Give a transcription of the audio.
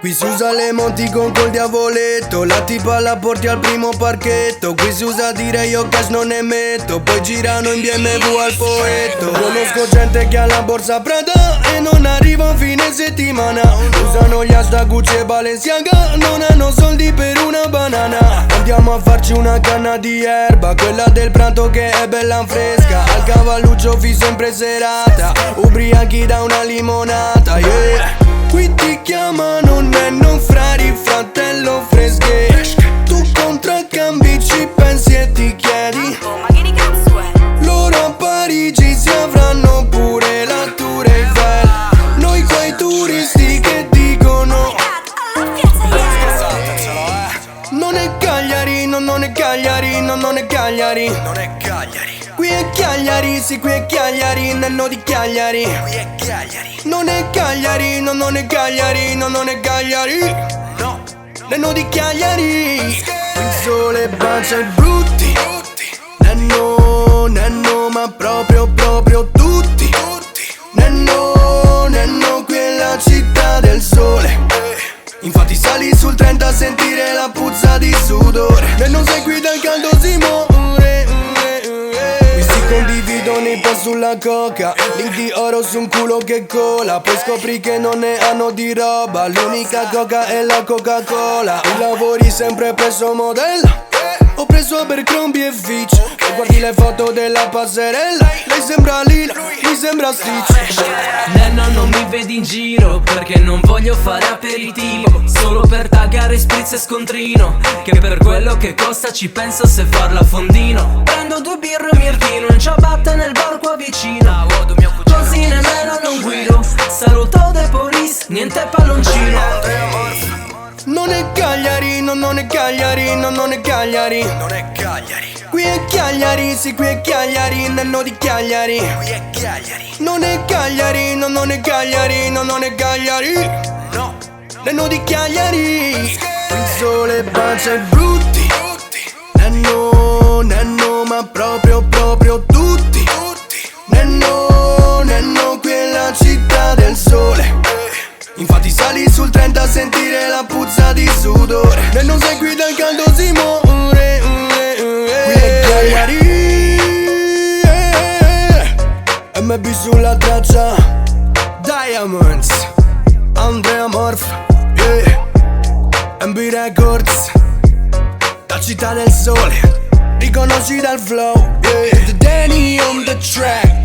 Qui si usa le emoticon col diavoletto, la tipa la porti al primo parchetto. Qui si usa dire io cash non ne metto, poi girano in BMW al poetto. Conosco gente che ha la borsa Prada e non arriva a fine settimana. Usano gli hashtag Gucci e Balenciaga, non hanno soldi per una banana. Andiamo a farci una canna di erba, quella del Prato che è bella fresca. Al cavalluccio fisso in preserata, ubriachi da una limonata, yeah. Qui ti chiamano Nenno, Frari, fratello Fresche. Tu contraccambi, ci pensi e ti chiedi. Ma che di cazzo è? Loro a Parigi si avranno pure la Tour Eiffel. Noi quei turisti che dicono non è Cagliari, no, non è Cagliari, no, non è Cagliari. Non è Cagliari, Qui è Cagliari, sì, qui è Cagliari, Nenno di Cagliari. qui è Cagliari. Non è Cagliari, no, non è Cagliari, no, non è Cagliari. No, Nenno di Cagliari. Il sole bacia i brutti. Nenno, Nenno, ma proprio tutti. Nenno, Nenno, qui è la città del sole. Infatti sali sul 30 a sentire la puzza di sudore. Nenno sei qui dal caldo si muore. Qui si condividono i post sulla coca, link di oro su un culo che cola. Poi scopri che non ne hanno di roba, l'unica coca è la Coca-Cola. I lavori sempre presso Modella, ho preso Abercrombie e Fitch. E guardi le foto della passerella, lei sembra Lila, mi sembra Stitch. Nenno non mi vedi in giro perché non voglio fare aperitivo, solo per taggare spritz e scontrino, che per quello che costa ci penso se farla a fondino. Prendo 2 birre e mi irtino in ciabatte nel bar qua vicino. Così nemmeno non guido, saluto The Police, niente palloncino. Non è Cagliari, no, non è Cagliari, no, non è Cagliari. non è Cagliari, Qui è Cagliari, sì, qui è Cagliari, Nenno di Cagliari. qui è Cagliari. Non è Cagliari, no, non è Cagliari, no, non è Cagliari. No, Nenno di Cagliari. Il sole bacia i brutti. Nenno, Nenno, ma proprio tutti. Nenno, Nenno, qui è la città del sole. Infatti sali sul 30 a sentire la puzza di sudore. Nenno sei qui dal caldo si muore. Qui è Cagliari. MB sulla traccia, Diamonds, Andrea Morph, yeah. MB Records, la città del sole, riconosci dal flow, yeah. The Danny on the track.